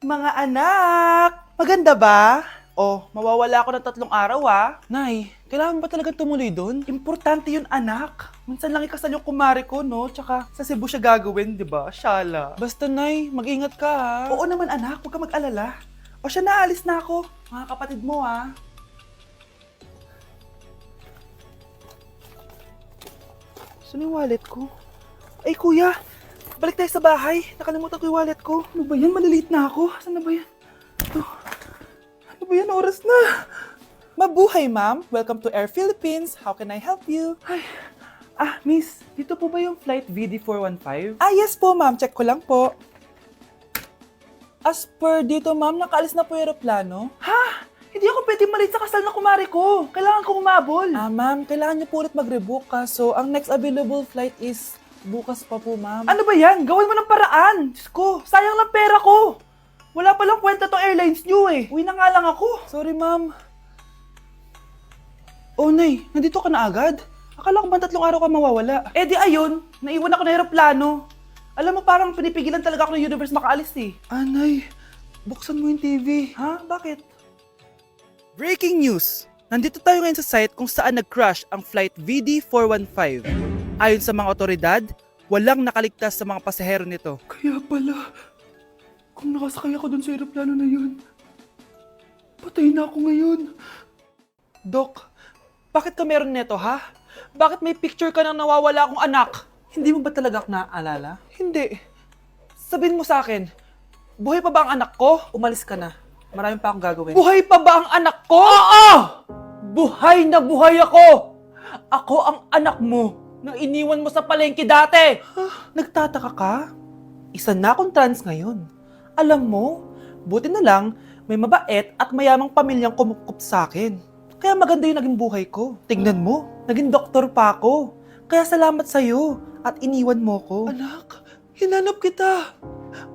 Mga anak! Maganda ba? Oh, mawawala ako ng 3 araw Nay, kailangan ba talaga tumuloy doon? Importante yun, anak. Minsan lang ikasal yung kumare ko, no? Tsaka sa Cebu siya gagawin, di ba? Shala. Basta, Nay, mag-ingat ka, ha? Oo naman, anak. Huwag ka mag-alala. O siya na, alis na ako. Mga kapatid mo, ha? Saan yung wallet ko? Ay, kuya! Balik tayo sa bahay. Nakalimutan ko yung wallet ko. Ano ba yan? Maliliit na ako. Saan na ba yan? Ito. Ano ba yan? Oras na. Mabuhay, ma'am. Welcome to Air Philippines. How can I help you? Ay. Miss. Dito po ba yung flight VD415? Yes po, ma'am. Check ko lang po. As per dito, ma'am, nakaalis na po yung aeroplano. Ha? Hindi ako pwede malit sa kasal na kumari ko. Kailangan ko umabol. Ma'am, kailangan niyo po ulit mag-rebook ka. So, ang next available flight is bukas pa po, ma'am. Ano ba yan? Gawin mo ng paraan. Diyos ko, sayang lang pera ko. Wala palang kwenta tong airlines niyo eh. Uwi na nga lang ako. Sorry, ma'am. Oh, Nay, nandito ka na agad? Akala ko ba 3 araw ka mawawala? Eh di ayun, naiwan ako ng aeroplano. Alam mo, parang pinipigilan talaga ako ng universe makaalis eh. Nay, buksan mo yung TV. Ha? Bakit? Breaking news! Nandito tayo ngayon sa site kung saan nag-crash ang flight VD415. Ayon sa mga otoridad, walang nakaligtas sa mga pasahero nito. Kaya pala, kung nakasakay ako dun sa aeroplano na yun, patay na ako ngayon. Dok, bakit ka meron neto, ha? Bakit may picture ka ng nawawala akong anak? Hindi mo ba talaga ako naaalala? Hindi. Sabihin mo sa akin, buhay pa ba ang anak ko? Umalis ka na. Marami pa akong gagawin. Buhay pa ba ang anak ko? Oo! Buhay na buhay ako! Ako ang anak mo na iniwan mo sa palengke dati! Nagtataka ka? Isa na akong trans ngayon. Alam mo, buti na lang may mabait at mayamang pamilyang kumukup sa akin. Kaya maganda yung naging buhay ko. Tingnan mo, naging doktor pa ako. Kaya salamat sa'yo at iniwan mo ko. Anak, hinanap kita.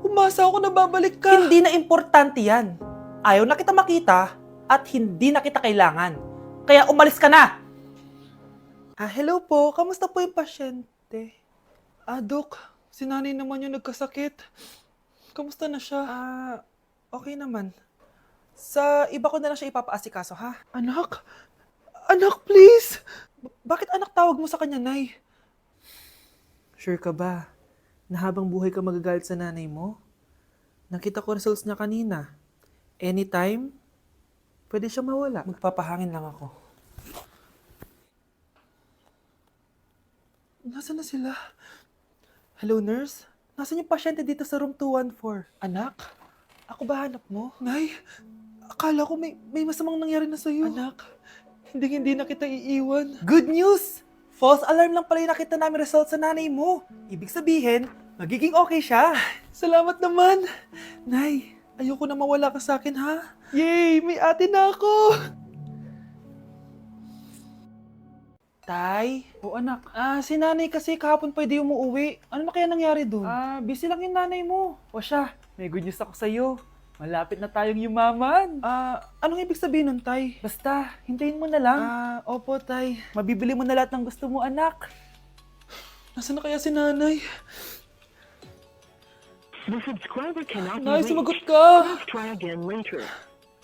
Umasa ako na babalik ka. Hindi na importante yan. Ayaw na kita makita at hindi na kita kailangan. Kaya umalis ka na! Hello po. Kamusta po yung pasyente? Dok, si nanay naman yung nagkasakit. Kamusta na siya? Okay naman. Sa iba ko na lang siya ipapaasikaso, ha? Anak? Anak, please! Bakit anak tawag mo sa kanya, Nay? Sure ka ba na habang buhay ka magagalit sa nanay mo? Nakita ko results niya kanina. Anytime, pwede siya mawala. Magpapahangin lang ako. Nasaan na sila? Hello, nurse? Nasaan yung pasyente dito sa room 214? Anak? Ako ba hanap mo? Nay, akala ko may masamang nangyari na sa'yo. Anak, hindi na kita iiwan. Good news! False alarm lang pala yung nakita namin result sa nanay mo. Ibig sabihin, magiging okay siya. Salamat naman. Nay, ayoko na mawala ka sa akin, ha? Yay! May ate na ako! Tay? O anak, si nanay kasi kahapon pwede umuwi. Ano na kaya nangyari dun? Busy lang yung nanay mo. O siya, may good news ako sa'yo. Malapit na tayong yumaman. Anong ibig sabihin nun, Tay? Basta, hintayin mo na lang. Opo, Tay. Mabibili mo na lahat ng gusto mo, anak. Nasaan na kaya si nanay? The subscriber cannot be Nay, reached. sumagot ka! Please try again later.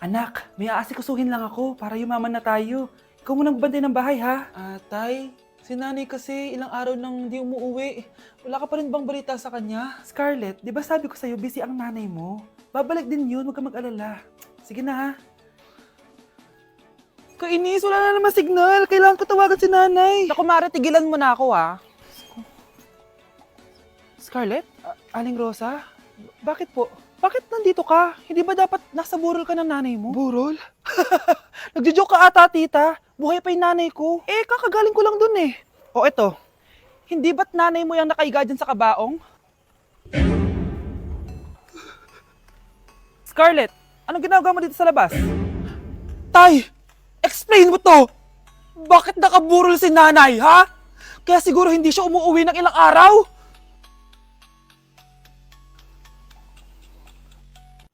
Anak, may aasikasuhin lang ako para yumaman na tayo. Ikaw munang bantay ng bahay, ha? Tay, si nanay kasi ilang araw nang di umuwi. Wala ka pa rin bang balita sa kanya? Scarlett, di ba sabi ko sa'yo, busy ang nanay mo? Babalik din yun, huwag ka mag-alala. Sige na, ha? Kainis, wala na naman signal. Kailangan ko tawagan si nanay. Naku, Mara, tigilan mo na ako, ha? Scarlett? Aling Rosa? Bakit po? Bakit nandito ka? Hindi ba dapat nasa burol ka ng nanay mo? Burol? Nagjo-joke ka ata, tita. Buhay pa yung nanay ko. Kakagaling ko lang dun eh. O eto, hindi ba't nanay mo yung nakaiga dyan sa kabaong? Scarlett, anong ginagawa mo dito sa labas? Tay, explain mo to! Bakit nakaburol si nanay, ha? Kaya siguro hindi siya umuwi ng ilang araw?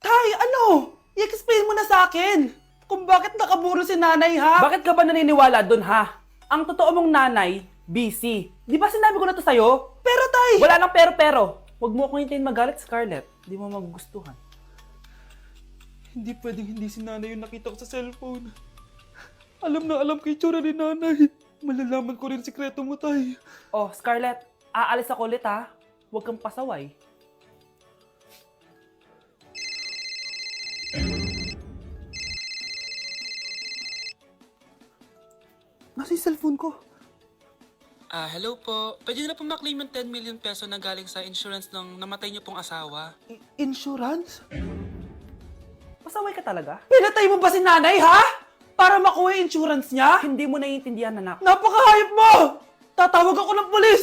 Tay, ano? I-explain mo na sa akin kung bakit nakaburol si nanay, ha? Bakit ka ba naniniwala dun, ha? Ang totoo mong nanay, busy. Di ba sinabi ko na to sa'yo? Pero, Tay! Wala nang pero-pero. Huwag mo akong hintayin magalit, Scarlett. Di mo magugustuhan. Hindi pwedeng hindi si nanay yung nakita ko sa cellphone. Alam na alam kay tsura ni nanay. Malalaman ko rin sikreto mo, tay. Oh, Scarlett, aalis ako ulit ha. Huwag kang pasaway. Nasa yung cellphone ko? Hello po. Pwede na po maklaim yung 10 million peso na galing sa insurance ng namatay niyo pong asawa. Insurance? Pasaway ka talaga? Pinatay mo ba si nanay, ha? Para makuha yung insurance niya? Hindi mo naiintindihan, anak. Napakahayop mo! Tatawag ako ng polis!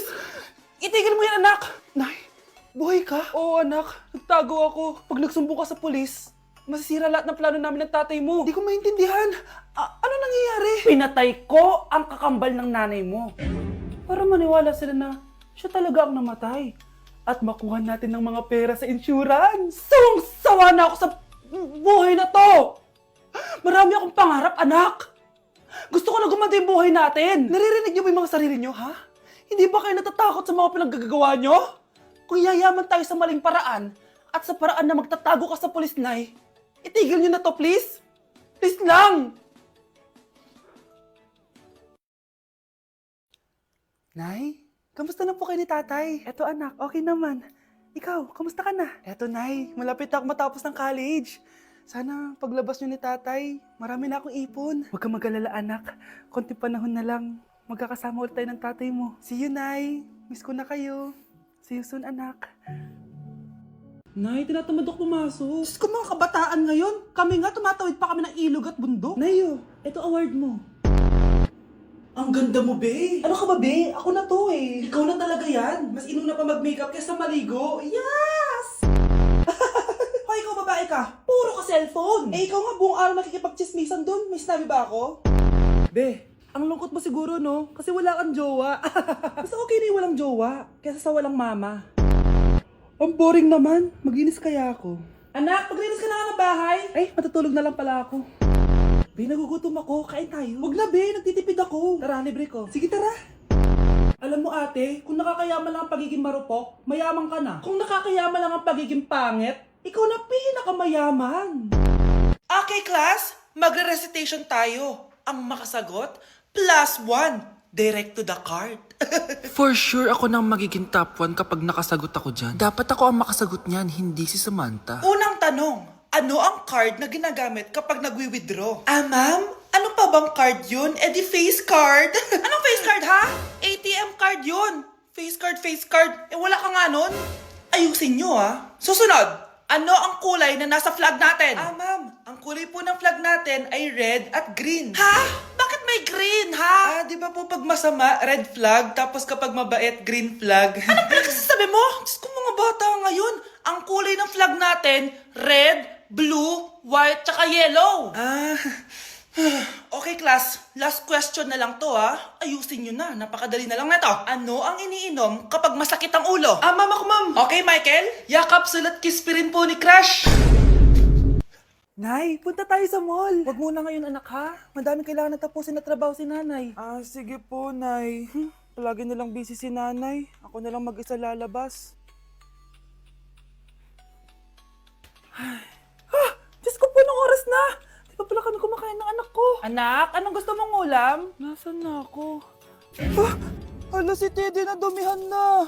Itigil mo yan, anak! Nay, buhay ka? Oo, anak. Nagtago ako. Pag nagsumbong ka sa polis, masisira lahat ng plano namin ng tatay mo. Hindi ko maintindihan. Ano nangyayari? Pinatay ko ang kakambal ng nanay mo. Para maniwala sila na siya talaga ang namatay. At makuha natin ng mga pera sa insurance. Sawang-sawa na ako sa buhay na to. Marami akong pangarap, anak. Gusto ko na gumanda yung buhay natin. Naririnig niyo ba yung mga sarili niyo, ha? Hindi ba kayo natatakot sa mga pinaggagawa niyo? Kung yayaman tayo sa maling paraan at sa paraan na magtatago ka sa pulis, Nay, itigil niyo na to, please. Please lang. Nay, kamusta na po kayo ni tatay? Eto anak, okay naman. Ikaw, kamusta ka na? Eto Nay, malapit ako matapos ng college. Sana paglabas niyo ni tatay, marami na akong ipon. Huwag kang mag-alala anak, konti panahon na lang. Magkakasama ulit tayo ng tatay mo. See you, Nay. Miss ko na kayo. See you soon, anak. Nay, tinatamad ako pumasok. Diyos ko mga kabataan ngayon. Kami nga, tumatawid pa kami ng ilog at bundok. Nayo, ito award mo. Ang ganda mo, be. Ano ka ba, be? Ako na to, eh. Ikaw na talaga yan. Mas inuna pa mag-makeup kaysa maligo. Yes! Hoy, ikaw babae ka. Puro ka cellphone. Eh, ikaw nga buong araw nakikipag-chismisan doon. May sinabi ba ako? Be, ang lungkot mo siguro, no? Kasi wala kang jowa. Mas okay na yung walang jowa kaysa sa walang mama. Ang boring naman. Maginis kaya ako. Anak, maglinis ka na nga ng bahay. Ay, matutulog na lang pala ako. Be, nagugutom ako. Kain tayo. Huwag na, be. Nagtitipid ako. Tara, libre ko. Sige, tara. Alam mo, ate, kung nakakayaman lang ang pagiging marupok, mayaman ka na. Kung nakakayaman lang ang pagiging pangit, ikaw na pinakamayaman. Okay, class. Magre-recitation tayo. Ang makasagot, +1. Direct to the card. For sure ako nang magiging top 1 kapag nakasagot ako dyan. Dapat ako ang makasagot niyan, hindi si Samantha. Unang tanong, ano ang card na ginagamit kapag nagwi-withdraw? Ma'am? Ano pa bang card yun? Di face card. Anong face card, ha? ATM card yun. Face card. Wala ka nga nun? Ayusin nyo, ha? Susunod, ano ang kulay na nasa flag natin? Ma'am, ang kulay po ng flag natin ay red at green. Ha? Bakit may green, ha? Di ba po pag masama, red flag, tapos kapag mabait, green flag? Anong pinagsasabi mo? Diyos ko mga bata ngayon, ang kulay ng flag natin, red, blue, white, tsaka yellow. Okay class, last question na lang to ha. Ayusin nyo na, napakadali na lang na to. Ano ang iniinom kapag masakit ang ulo? Ma'am ako ma'am. Okay Michael, yakap, sulat, kiss pa rin po ni Crush. Nay, punta tayo sa mall. Wag muna ngayon anak ha. Madami kailangan na tapusin na trabaho si nanay. Sige po nay. Palagi nilang busy si nanay. Ako na lang mag-isa lalabas. Diyos ko po, anong oras na? Di ba pala kami kumakain ng anak ko? Anak, anong gusto mong ulam? Nasaan na ako? Hala si Teddy na dumihan na.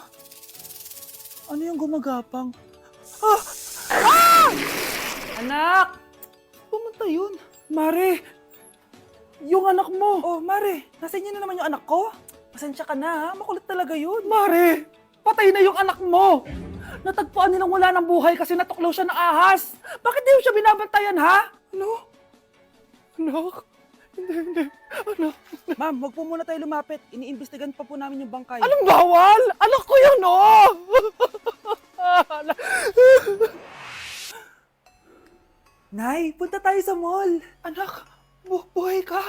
Ano yung gumagapang? Anak! Pumunta yun. Mare! Yung anak mo! Oh, Mare! Nasa inyo na naman yung anak ko? Pasensya ka na ha, makulit talaga yun. Mare! Patay na yung anak mo! Natagpuan nilang wala ng buhay kasi natuklaw siya ng ahas. Bakit di mo siya binabantayan, ha? Ano? Anak? Hindi. Anak. Ma'am, wag po muna tayo lumapit. Iniimbestigan pa po namin yung bangkay. Anong bawal? Anak ko yun, oh! Nay, punta tayo sa mall. Anak, buhay ka.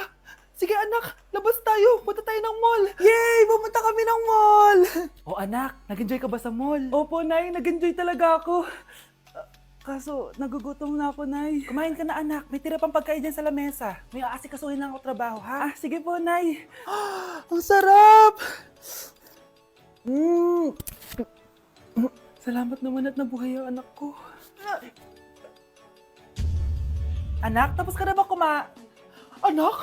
Sige anak, labas tayo. Punta tayo ng mall. Yay! Pumunta kami ng mall. Oh anak, nag-enjoy ka ba sa mall? Opo, Nay. Nag-enjoy talaga ako. Kaso, nagugutom na ako, Nay. Kumain ka na, anak. May tira pang pagkain dyan sa lamesa. May aasikasuhin lang ako trabaho, ha? Sige po, Nay. Ang sarap! Salamat naman at nabuhay ang anak ko. Anak, tapos ka na ba Anak?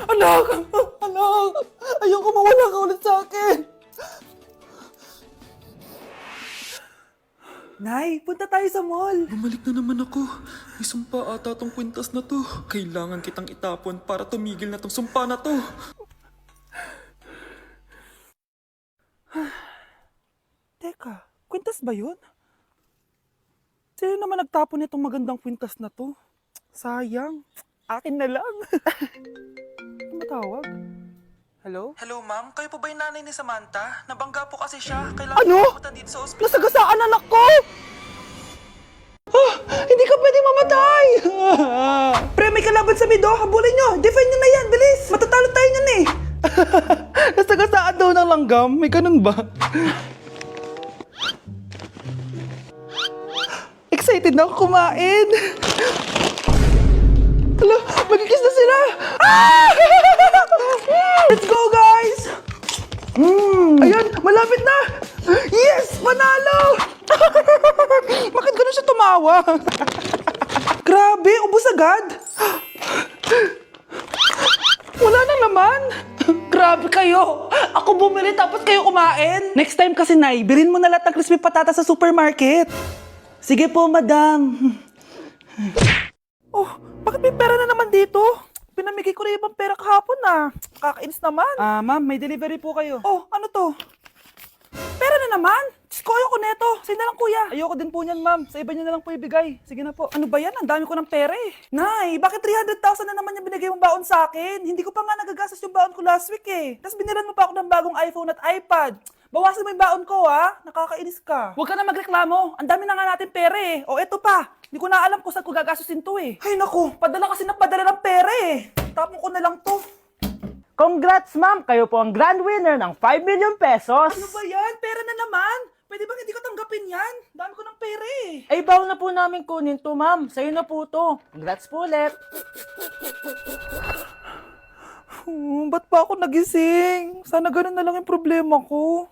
Anak! Anak! Ayoko mawala ka ulit sa akin! Nay, punta tayo sa mall. Bumalik na naman ako. May sumpa ata tong kwintas na to. Kailangan kitang itapon para tumigil na tong sumpa na to. Teka, kwintas ba yun? Sino naman nagtapon nitong magandang kwintas na to? Sayang. Akin na lang. Ano matawag? Hello? Hello ma'am, kayo po ba yung nanay ni Samantha? Nabangga po kasi siya. Kailangan Ano? pumunta dito sa ospital. Nasagasaan anak ko! Hindi ka pwede mamatay! Pre, may kalaban sa mido. Habulin nyo. Defend nyo na yan. Bilis. Matatalo tayo nyan eh. Nasagasaan daw ng langgam. May ganun ba? Excited na ako kumain. Hala, magkikis na sila. Ah! Let's go, guys! Ayan, malapit na! Yes! Panalo! Bakit ganun siya tumawa? Grabe, ubos agad! Wala nang laman! Grabe kayo! Ako bumili tapos kayo kumain! Next time kasi, Nay, bilhin mo na lahat ng crispy patata sa supermarket. Sige po, madam. Oh, bakit may pera na naman dito? Pinamigay ko na ibang pera kahapon na. Kakainis naman. Ma'am, may delivery po kayo. Oh, ano to? Pera na naman? Diyos ko, ayoko neto. Sa'yo na lang, kuya. Ayoko din po niyan, ma'am. Sa iba niyo na lang po ibigay. Sige na po. Ano ba yan? Ang dami ko ng pera eh. Nay, bakit 300,000 na naman yung binigay mong baon sa akin? Hindi ko pa nga nagagastos yung baon ko last week eh. Tapos binilan mo pa ako ng bagong iPhone at iPad. Bawasan mo yung baon ko, ha? Nakakainis ka. Huwag ka na magreklamo. Ang dami na nga natin pera eh. O, eto pa. Hindi ko na alam kung saan ko gagastusin to eh. Ay, naku. Padala kasi na padala ng pera eh. Tapon ko na lang to. Congrats, ma'am! Kayo po ang grand winner ng 5 million pesos! Ano ba yan? Pera na naman. Pwede bang hindi ko tanggapin yan? Dami ko ng pera eh. Ay, bawal na po namin kunin to, ma'am. Sa'yo na po to. Congrats po ulit. Ba't pa ako nagising? Sana ganun na lang yung problema ko.